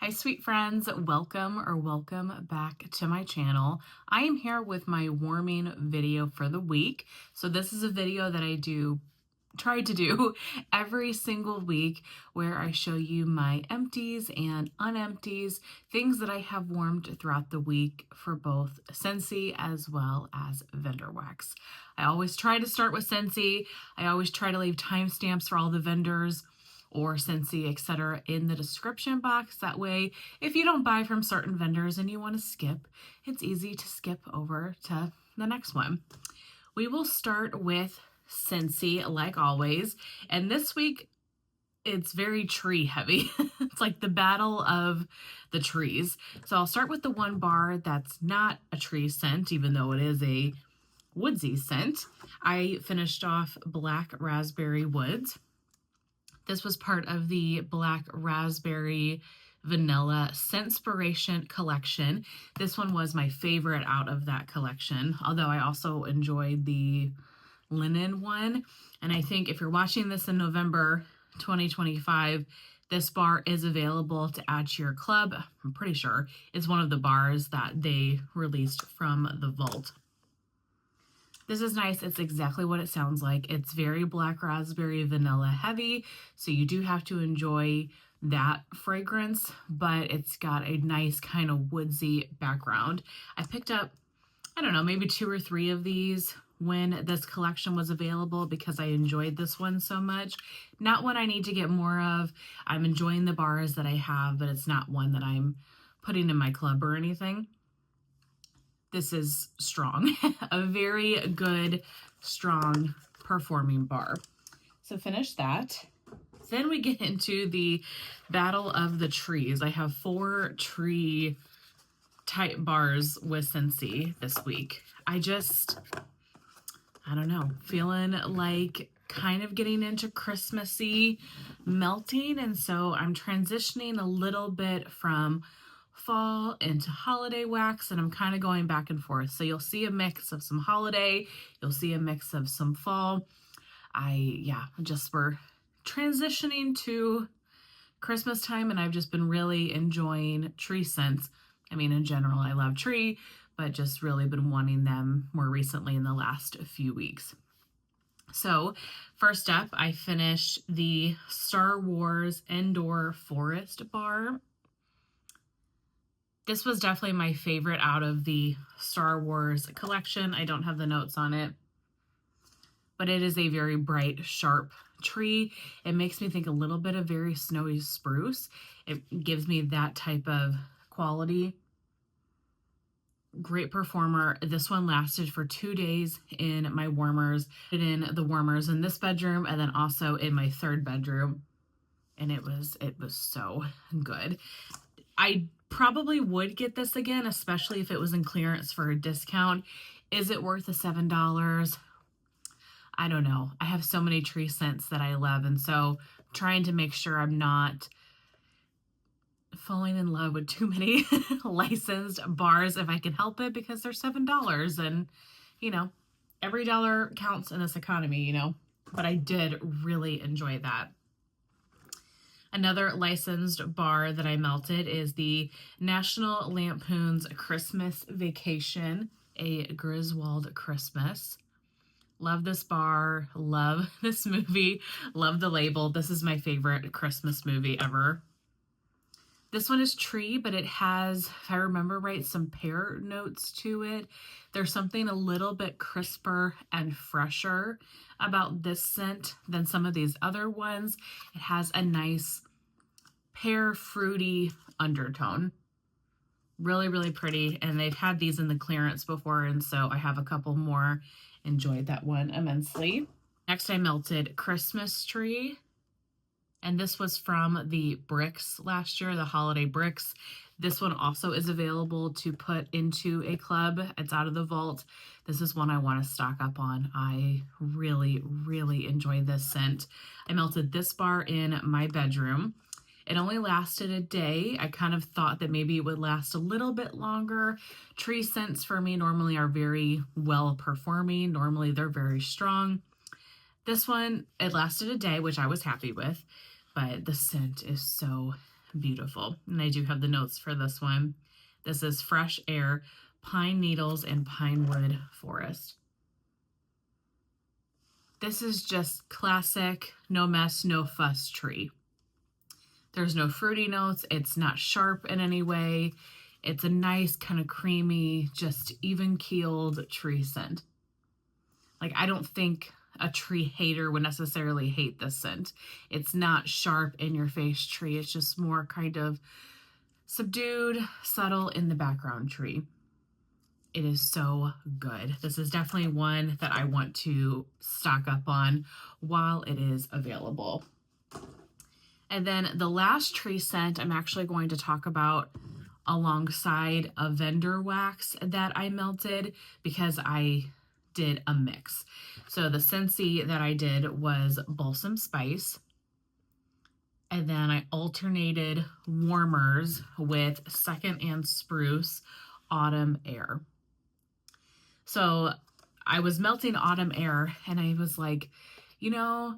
Hi, sweet friends. Welcome back to my channel. I am here with my warming video for the week. So this is a video that I try to do every single week where I show you my empties and unempties, things that I have warmed throughout the week for both Scentsy as well as vendor wax. I always try to start with Scentsy. I always try to leave timestamps for all the vendors or Scentsy, etc. in the description box. That way, if you don't buy from certain vendors and you want to skip, it's easy to skip over to the next one. We will start with Scentsy, like always, and this week it's very tree heavy. It's like the battle of the trees. So I'll start with the one bar that's not a tree scent, even though it is a woodsy scent. I finished off Black Raspberry Woods. This was part of the Black Raspberry Vanilla Scentspiration collection. This one was my favorite out of that collection, although I also enjoyed the linen one. And I think if you're watching this in November 2025, this bar is available to add to your club. I'm pretty sure it's one of the bars that they released from the vault. This is nice. It's exactly what it sounds like. It's very Black Raspberry Vanilla heavy, so you do have to enjoy that fragrance, but it's got a nice kind of woodsy background. I picked up, I don't know, maybe 2 or 3 of these when this collection was available because I enjoyed this one so much. Not one I need to get more of. I'm enjoying the bars that I have, but it's not one that I'm putting in my club or anything. This is strong, a very good, strong performing bar. So finish that. Then we get into the battle of the trees. I have 4 tree type bars with Scentsy this week. I don't know, feeling like kind of getting into Christmassy melting. And so I'm transitioning a little bit from fall into holiday wax, and I'm kind of going back and forth. So you'll see a mix of some holiday, you'll see a mix of some fall. We're transitioning to Christmas time, and I've just been really enjoying tree scents. I mean, in general, I love tree, but just really been wanting them more recently in the last few weeks. So first up, I finished the Star Wars Indoor Forest bar. This was definitely my favorite out of the Star Wars collection. I don't have the notes on it, but it is a very bright, sharp tree. It makes me think a little bit of very snowy spruce. It gives me that type of quality. Great performer. This one lasted for 2 days in my warmers, in the warmers in this bedroom, and then also in my third bedroom. And it was so good. I probably would get this again, especially if it was in clearance for a discount. Is it worth the $7? I don't know. I have so many tree scents that I love, and so trying to make sure I'm not falling in love with too many licensed bars if I can help it, because they're $7, and every dollar counts in this economy, but I did really enjoy that. Another licensed bar that I melted is the National Lampoon's Christmas Vacation, a Griswold Christmas. Love this bar, love this movie, love the label. This is my favorite Christmas movie ever. This one is tree, but it has, if I remember right, some pear notes to it. There's something a little bit crisper and fresher about this scent than some of these other ones. It has a nice pear fruity undertone. Really, really pretty. And they've had these in the clearance before, and so I have a couple more. Enjoyed that one immensely. Next, I melted Christmas Tree. And this was from the bricks last year, the holiday bricks. This one also is available to put into a club. It's out of the vault. This is one I want to stock up on. I really, really enjoy this scent. I melted this bar in my bedroom. It only lasted a day. I kind of thought that maybe it would last a little bit longer. Tree scents for me normally are very well performing. Normally they're very strong. This one, it lasted a day, which I was happy with, but the scent is so beautiful. And I do have the notes for this one. This is Fresh Air, Pine Needles, and Pine Wood Forest. This is just classic, no mess, no fuss tree. There's no fruity notes. It's not sharp in any way. It's a nice kind of creamy, just even-keeled tree scent. Like, I don't think a tree hater would necessarily hate this scent. It's not sharp, in-your-face tree. It's just more kind of subdued, subtle in the background tree. It is so good. This is definitely one that I want to stock up on while it is available. And then the last tree scent I'm actually going to talk about alongside a Lavender wax that I melted because I did a mix. So the Scentsy that I did was Balsam Spice. And then I alternated warmers with Second and Spruce Autumn Air. So I was melting Autumn Air and I was like, you know,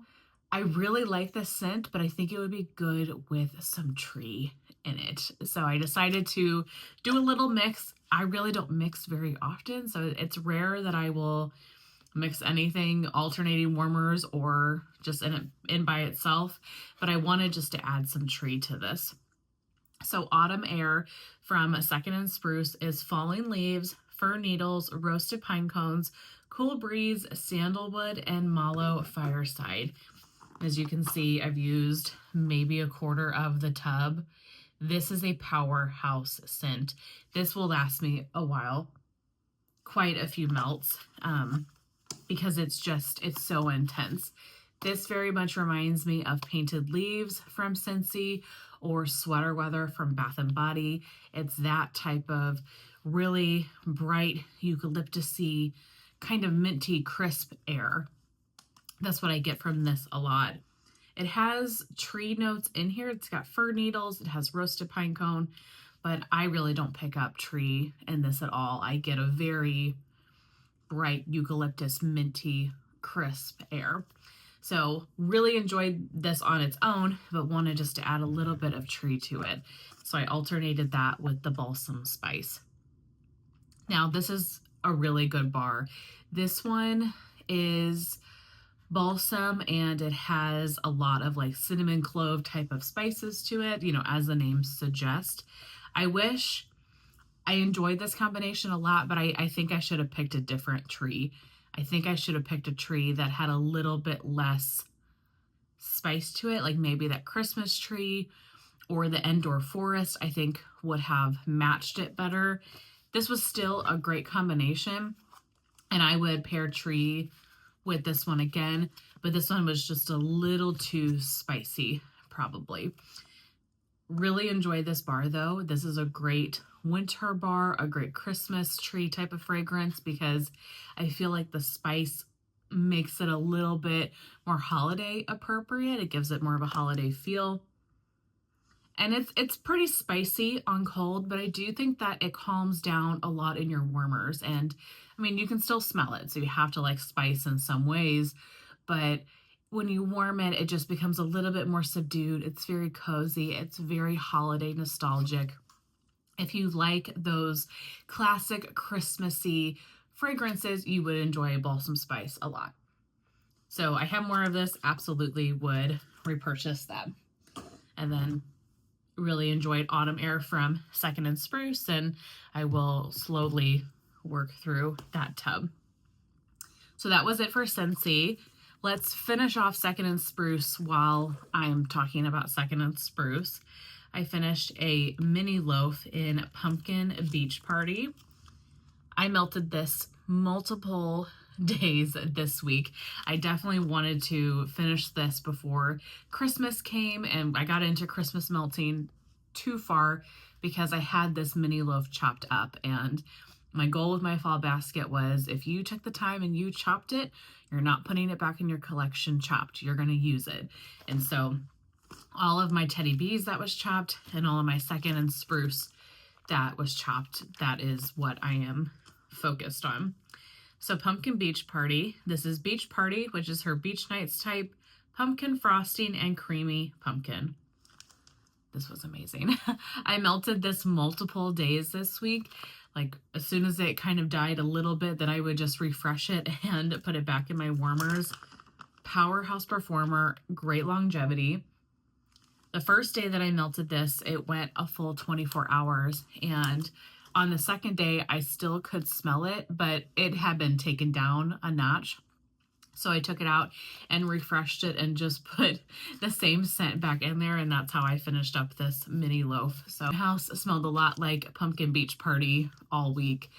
I really like this scent, but I think it would be good with some tree in it. So I decided to do a little mix. I really don't mix very often, so it's rare that I will mix anything, alternating warmers or just in by itself, but I wanted just to add some tree to this. So Autumn Air from Second and Spruce is falling leaves, fir needles, roasted pine cones, cool breeze, sandalwood, and mallow fireside. As you can see, I've used maybe a quarter of the tub. This is a powerhouse scent. This will last me a while, quite a few melts, because it's so intense. This very much reminds me of Painted Leaves from Scentsy or Sweater Weather from Bath & Body. It's that type of really bright eucalyptusy, kind of minty, crisp air. That's what I get from this a lot. It has tree notes in here. It's got fir needles. It has roasted pine cone, but I really don't pick up tree in this at all. I get a very bright eucalyptus, minty, crisp air. So really enjoyed this on its own, but wanted just to add a little bit of tree to it. So I alternated that with the Balsam Spice. Now this is a really good bar. This one is balsam and it has a lot of like cinnamon clove type of spices to it, you know, as the name suggests. I wish I enjoyed this combination a lot, but I think I should have picked a different tree. I think I should have picked a tree that had a little bit less spice to it, like maybe that Christmas tree or the Endor Forest, I think would have matched it better. This was still a great combination, and I would pair tree with this one again, but this one was just a little too spicy, probably. Really enjoyed this bar though. This is a great winter bar, a great Christmas tree type of fragrance, because I feel like the spice makes it a little bit more holiday appropriate. It gives it more of a holiday feel. And it's pretty spicy on cold, but I do think that it calms down a lot in your warmers. And I mean, you can still smell it, so you have to like spice in some ways, but when you warm it, it just becomes a little bit more subdued. It's very cozy. It's very holiday nostalgic. If you like those classic Christmassy fragrances, you would enjoy Balsam Spice a lot. So I have more of this, absolutely would repurchase that. And then really enjoyed Autumn Air from Second and Spruce, and I will slowly work through that tub. So that was it for Scentsy. Let's finish off Second and Spruce while I'm talking about Second and Spruce. I finished a mini loaf in Pumpkin Beach Party. I melted this multiple days this week. I definitely wanted to finish this before Christmas came, and I got into Christmas melting too far because I had this mini loaf chopped up, and my goal with my fall basket was if you took the time and you chopped it, you're not putting it back in your collection chopped. You're going to use it. And so all of my Teddy Bees that was chopped and all of my Second and Spruce that was chopped, that is what I am focused on. So Pumpkin Beach Party. This is Beach Party, which is her Beach Nights type pumpkin frosting and creamy pumpkin. this was amazing. I melted this multiple days this week. Like as soon as it kind of died a little bit, then I would just refresh it and put it back in my warmers. Powerhouse performer, great longevity. The first day that I melted this, it went a full 24 hours. And on the second day, I still could smell it, but it had been taken down a notch. So I took it out and refreshed it and just put the same scent back in there. And that's how I finished up this mini loaf. So the house smelled a lot like Pumpkin Beach Party all week.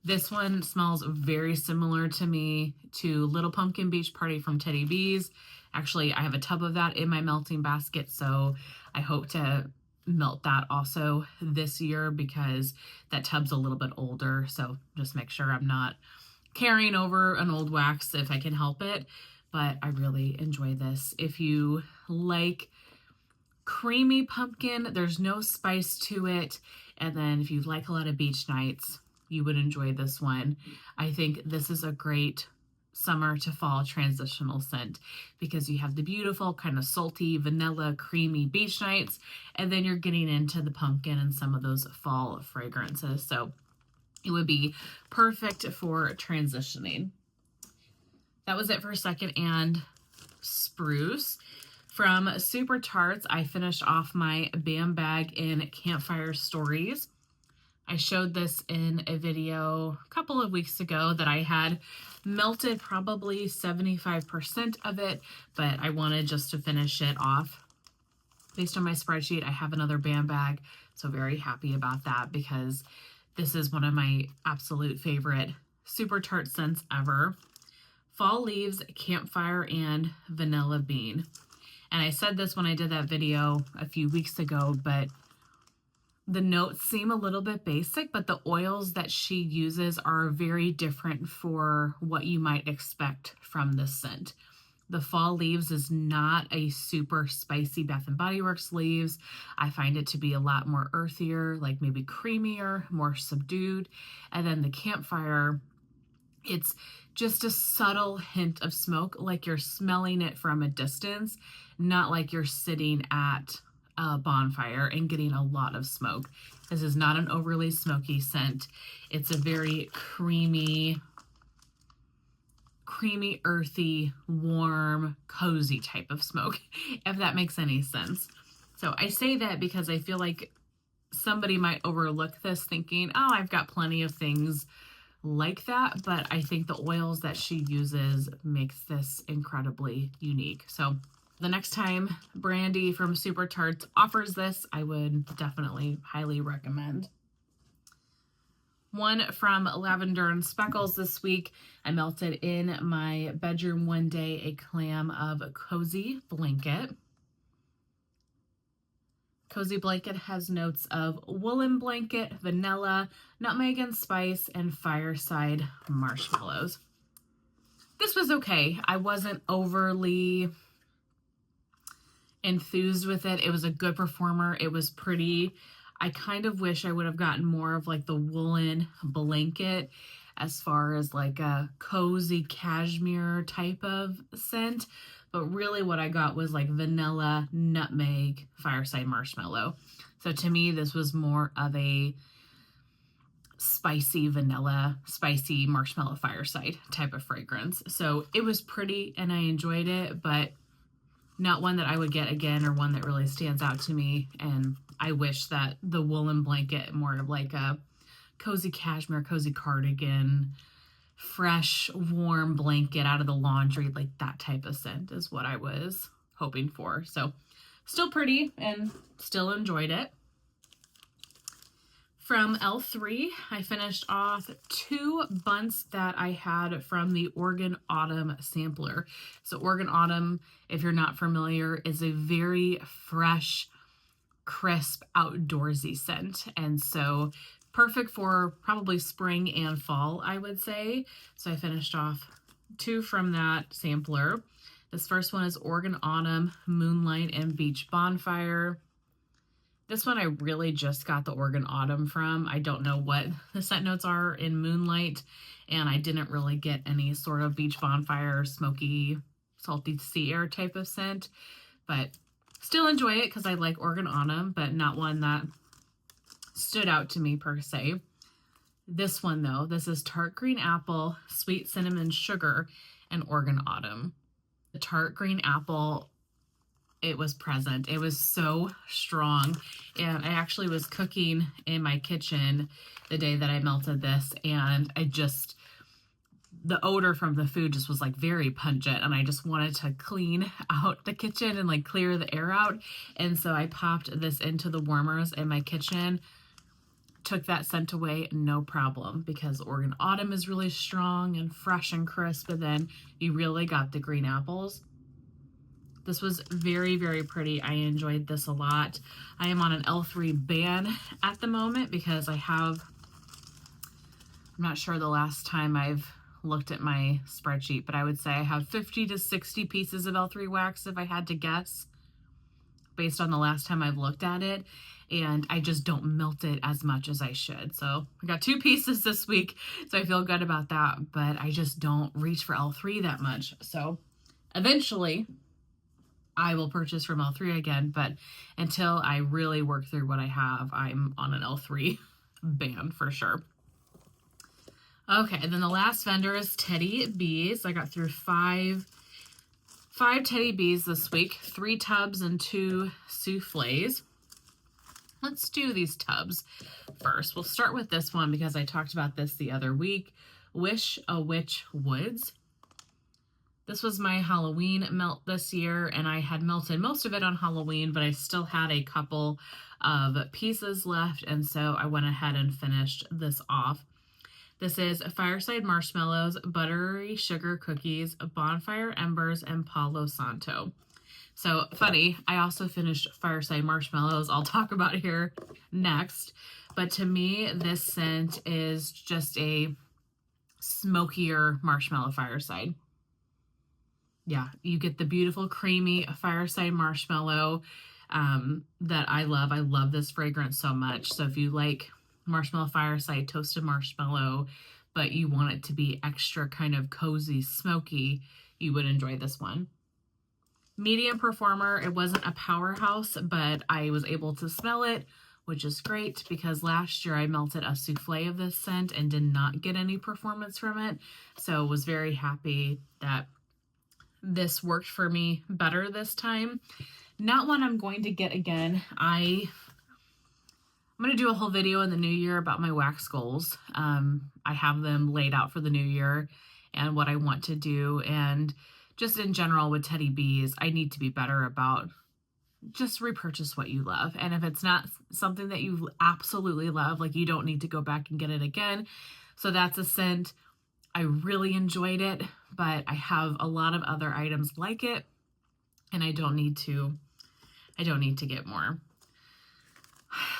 This one smells very similar to me to Little Pumpkin Beach Party from Teddy B's. Actually, I have a tub of that in my melting basket, so I hope to melt that also this year because that tub's a little bit older. So just make sure I'm not carrying over an old wax if I can help it. But I really enjoy this. If you like creamy pumpkin, there's no spice to it. And then if you like a lot of beach nights, you would enjoy this one. I think this is a great summer to fall transitional scent because you have the beautiful kind of salty, vanilla, creamy beach nights, and then you're getting into the pumpkin and some of those fall fragrances. So it would be perfect for transitioning. That was it for second and Spruce. From Super Tarts, I finished off my Bam Bag in Campfire Stories. I showed this in a video a couple of weeks ago that I had melted probably 75% of it, but I wanted just to finish it off. Based on my spreadsheet, I have another Bam Bag, so very happy about that because this is one of my absolute favorite Super Tart scents ever. Fall Leaves, Campfire, and Vanilla Bean. And I said this when I did that video a few weeks ago, but the notes seem a little bit basic, but the oils that she uses are very different for what you might expect from this scent. The Fall Leaves is not a super spicy Bath & Body Works leaves. I find it to be a lot more earthier, like maybe creamier, more subdued. And then the Campfire, it's just a subtle hint of smoke, like you're smelling it from a distance, not like you're sitting at a bonfire and getting a lot of smoke. This is not an overly smoky scent. It's a very creamy, earthy, warm, cozy type of smoke, if that makes any sense. So I say that because I feel like somebody might overlook this thinking, oh, I've got plenty of things like that, but I think the oils that she uses makes this incredibly unique. So the next time Brandy from Super Tarts offers this, I would definitely highly recommend. One from Lavender and Speckles this week. I melted in my bedroom one day a clam of Cozy Blanket. Cozy Blanket has notes of woolen blanket, vanilla, nutmeg and spice, and fireside marshmallows. This was okay. I wasn't overly enthused with it. It was a good performer. It was pretty. I kind of wish I would have gotten more of like the woolen blanket as far as like a cozy cashmere type of scent. But really what I got was like vanilla, nutmeg, fireside marshmallow. So to me, this was more of a spicy vanilla, spicy marshmallow fireside type of fragrance. So it was pretty and I enjoyed it, but not one that I would get again or one that really stands out to me. And I wish that the woolen blanket, more of like a cozy cashmere, cozy cardigan, fresh, warm blanket out of the laundry, like that type of scent is what I was hoping for. So still pretty and still enjoyed it. From L3, I finished off 2 bunts that I had from the Oregon Autumn sampler. So Oregon Autumn, if you're not familiar, is a very fresh, crisp, outdoorsy scent. And so perfect for probably spring and fall, I would say. So I finished off 2 from that sampler. This first one is Oregon Autumn, Moonlight and Beach Bonfire. This one I really just got the Oregon Autumn from. I don't know what the scent notes are in Moonlight, and I didn't really get any sort of beach bonfire, smoky, salty sea air type of scent, but Still enjoy it because I like Organ Autumn, but not one that stood out to me per se. This one though, this is Tart Green Apple, Sweet Cinnamon Sugar, and Organ Autumn. The Tart Green Apple, it was present. It was so strong. And I actually was cooking in my kitchen the day that I melted this, and the odor from the food just was like very pungent, and I just wanted to clean out the kitchen and like clear the air out. And so I popped this into the warmers in my kitchen, took that scent away, no problem, because Organ Autumn is really strong and fresh and crisp, and then you really got the green apples. This was very, very pretty. I enjoyed this a lot. I am on an L3 ban at the moment because I'm not sure the last time I've looked at my spreadsheet, but I would say I have 50 to 60 pieces of L3 wax if I had to guess, based on the last time I've looked at it, and I just don't melt it as much as I should. So I got 2 pieces this week, so I feel good about that, but I just don't reach for L3 that much. So eventually I will purchase from L3 again, but until I really work through what I have, I'm on an L3 ban for sure. Okay, and then the last vendor is Teddy Bees. I got through five Teddy Bees this week, 3 tubs and 2 souffles. Let's do these tubs first. We'll start with this one because I talked about this the other week. Wish a Witch Woods. This was my Halloween melt this year, and I had melted most of it on Halloween, but I still had a couple of pieces left, and so I went ahead and finished this off. This is Fireside Marshmallows, Buttery Sugar Cookies, Bonfire Embers, and Palo Santo. So funny, I also finished Fireside Marshmallows. I'll talk about here next. But to me, this scent is just a smokier marshmallow fireside. Yeah, you get the beautiful creamy fireside marshmallow that I love. I love this fragrance so much. So if you like marshmallow fireside, toasted marshmallow, but you want it to be extra kind of cozy, smoky, you would enjoy this one. Medium performer. It wasn't a powerhouse, but I was able to smell it, which is great because last year I melted a souffle of this scent and did not get any performance from it. So was very happy that this worked for me better this time. Not one I'm going to get again. I'm going to do a whole video in the new year about my wax goals. I have them laid out for the new year and what I want to do. And just in general with Teddy Bees, I need to be better about just repurchase what you love. And if it's not something that you absolutely love, like you don't need to go back and get it again. So that's a scent. I really enjoyed it, but I have a lot of other items like it, and I don't need to get more.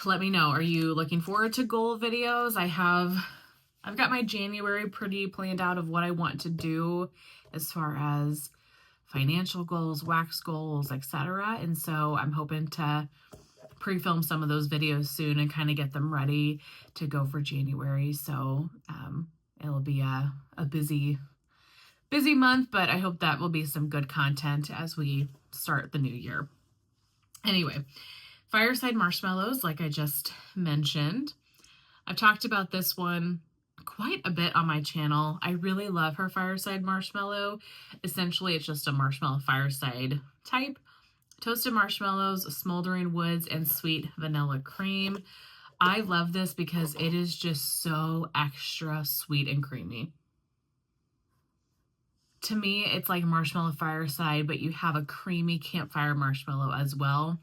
Let me know. Are you looking forward to goal videos? I've got my January pretty planned out of what I want to do as far as financial goals, wax goals, etc. And so I'm hoping to pre-film some of those videos soon and kind of get them ready to go for January. So it'll be a busy month, but I hope that will be some good content as we start the new year. Anyway, Fireside Marshmallows, like I just mentioned. I've talked about this one quite a bit on my channel. I really love her Fireside Marshmallow. Essentially, it's just a marshmallow fireside type. Toasted marshmallows, smoldering woods, and sweet vanilla cream. I love this because it is just so extra sweet and creamy. To me, it's like marshmallow fireside, but you have a creamy campfire marshmallow as well.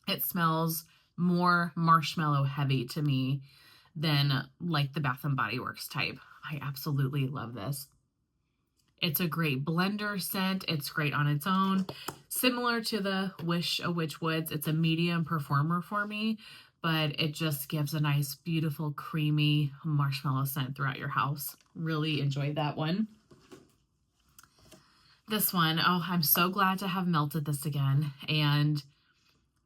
It smells more marshmallow heavy to me than like the Bath & Body Works type. I absolutely love this. It's a great blender scent. It's great on its own. Similar to the Wish a Witch Woods, it's a medium performer for me, but it just gives a nice, beautiful, creamy marshmallow scent throughout your house. Really enjoyed that one. This one, oh, I'm so glad to have melted this again. And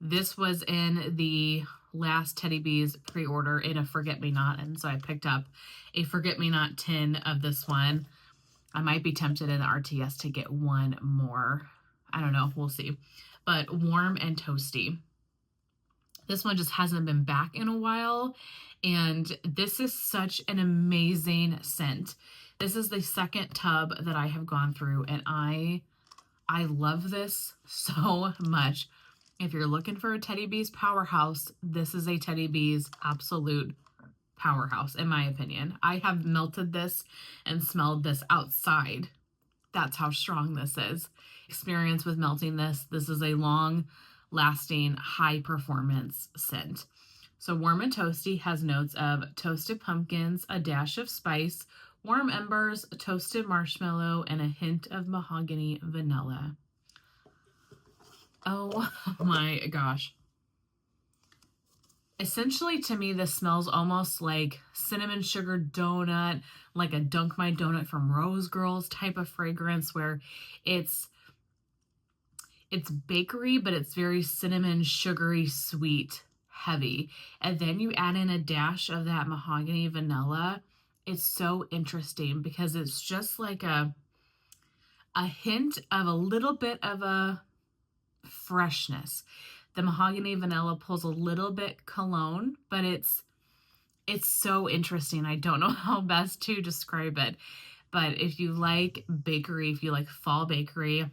this was in the last Teddy Bees pre-order in a Forget-Me-Not, and so I picked up a Forget-Me-Not tin of this one. I might be tempted in the RTS to get one more. I don't know. We'll see. But warm and toasty. This one just hasn't been back in a while. And this is such an amazing scent. This is the second tub that I have gone through, and I love this so much. If you're looking for a Teddy Bees powerhouse, this is a Teddy Bees absolute powerhouse, in my opinion. I have melted this and smelled this outside. That's how strong this is. Experience with melting this. This is a long-lasting, high-performance scent. So warm and toasty has notes of toasted pumpkins, a dash of spice, warm embers, toasted marshmallow, and a hint of mahogany vanilla. Oh my gosh. Essentially, to me, this smells almost like cinnamon sugar donut, like a Dunk My Donut from Rose Girls type of fragrance, where it's bakery, but it's very cinnamon, sugary, sweet, heavy. And then you add in a dash of that mahogany vanilla. It's so interesting because it's just like a hint of a little bit of a freshness. The mahogany vanilla pulls a little bit cologne, but it's so interesting. I don't know how best to describe it, but if you like bakery, if you like fall bakery, it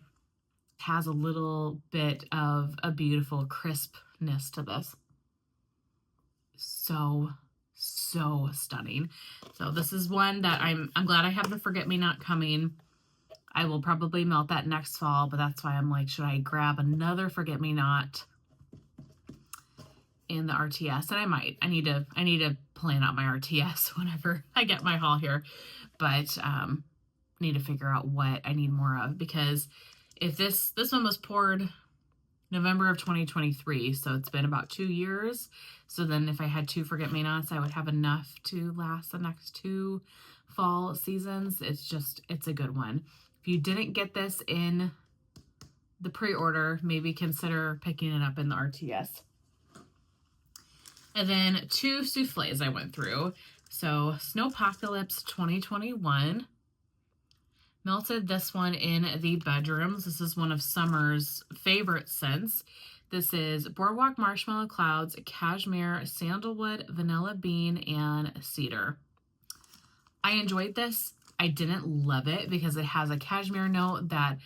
has a little bit of a beautiful crispness to this. So stunning. So this is one that I'm glad I have the Forget-Me-Not coming. I will probably melt that next fall, but that's why I'm like, should I grab another Forget-Me-Not in the RTS? And I might. I need to plan out my RTS whenever I get my haul here. But need to figure out what I need more of, because if this one was poured November of 2023, so it's been about 2 years. So then if I had 2 Forget-Me-Nots, I would have enough to last the next 2 fall seasons. It's a good one. If you didn't get this in the pre-order, maybe consider picking it up in the RTS. And then 2 souffles I went through. So Snowpocalypse 2021. Melted this one in the bedrooms. This is one of Summer's favorite scents. This is Boardwalk Marshmallow Clouds, Cashmere, Sandalwood, Vanilla Bean, and Cedar. I enjoyed this. I didn't love it because it has a cashmere note that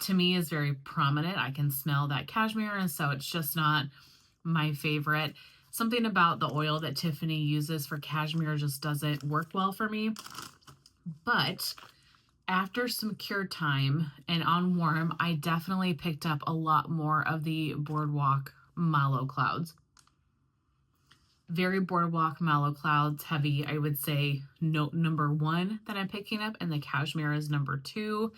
to me is very prominent. I can smell that cashmere, and so it's just not my favorite. Something about the oil that Tiffany uses for cashmere just doesn't work well for me. But after some cure time and on warm, I definitely picked up a lot more of the Boardwalk Mallow Clouds. Very Boardwalk Mallow Clouds heavy, I would say note number 1 that I'm picking up, and the cashmere is number 2.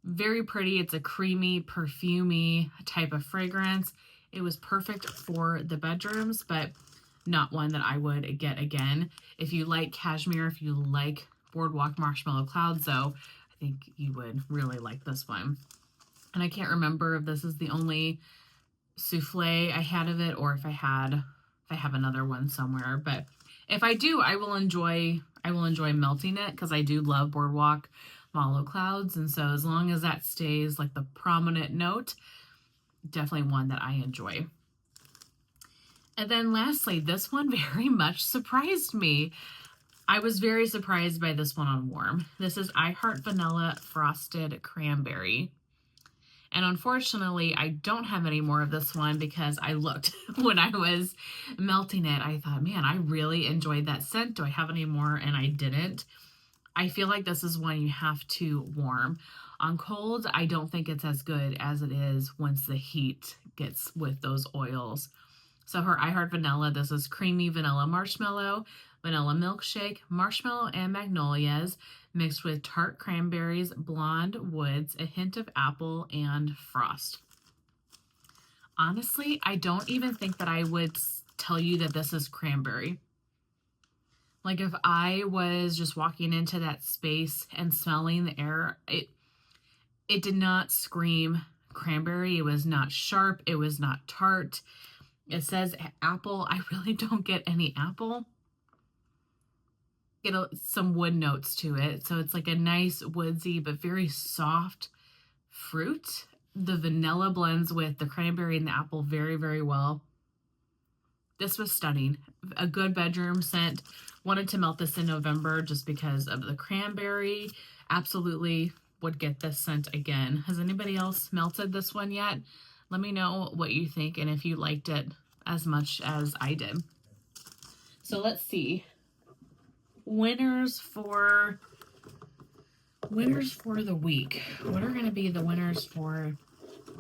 Very pretty. It's a creamy, perfumey type of fragrance. It was perfect for the bedrooms, but not one that I would get again. If you like cashmere, if you like Boardwalk Marshmallow Clouds, though, I think you would really like this one. And I can't remember if this is the only souffle I had of it, or if I have another one somewhere. But if I do, I will enjoy melting it, because I do love Boardwalk Mallow Clouds. And so as long as that stays like the prominent note, definitely one that I enjoy. And then lastly, this one very much surprised me. I was very surprised by this one on warm. This is I Heart Vanilla Frosted Cranberry. And unfortunately, I don't have any more of this one because I looked when I was melting it. I thought, man, I really enjoyed that scent. Do I have any more? And I didn't. I feel like this is one you have to warm. On cold, I don't think it's as good as it is once the heat gets with those oils. So her I Heart Vanilla, this is creamy vanilla marshmallow, vanilla milkshake, marshmallow and magnolias, mixed with tart cranberries, blonde woods, a hint of apple, and frost. Honestly, I don't even think that I would tell you that this is cranberry. Like if I was just walking into that space and smelling the air, it did not scream cranberry. It was not sharp. It was not tart. It says apple. I really don't get any apple. Get some wood notes to it. So it's like a nice woodsy but very soft fruit. the vanilla blends with the cranberry and the apple very, very well. This was stunning. A good bedroom scent. Wanted to melt this in November just because of the cranberry. Absolutely would get this scent again. Has anybody else melted this one yet? Let me know what you think and if you liked it as much as I did. So let's see. Winners for the week. What are going to be the winners for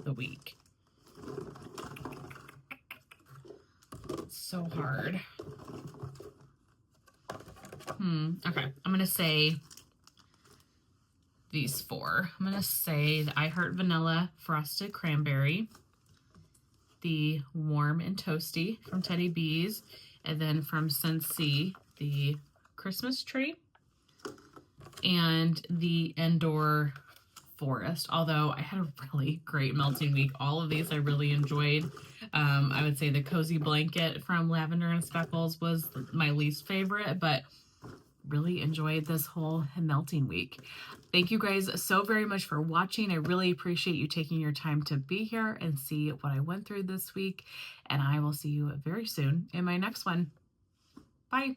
the week? It's so hard. Okay, I'm going to say these four. I'm going to say the I Heart Vanilla Frosted Cranberry, the Warm and Toasty from Teddy Bees, and then from Scentsy, the Christmas Tree, and the Indoor Forest. Although I had a really great melting week. All of these I really enjoyed. I would say the Cozy Blanket from Lavender and Speckles was my least favorite, but really enjoyed this whole melting week. Thank you guys so very much for watching. I really appreciate you taking your time to be here and see what I went through this week. And I will see you very soon in my next one. Bye.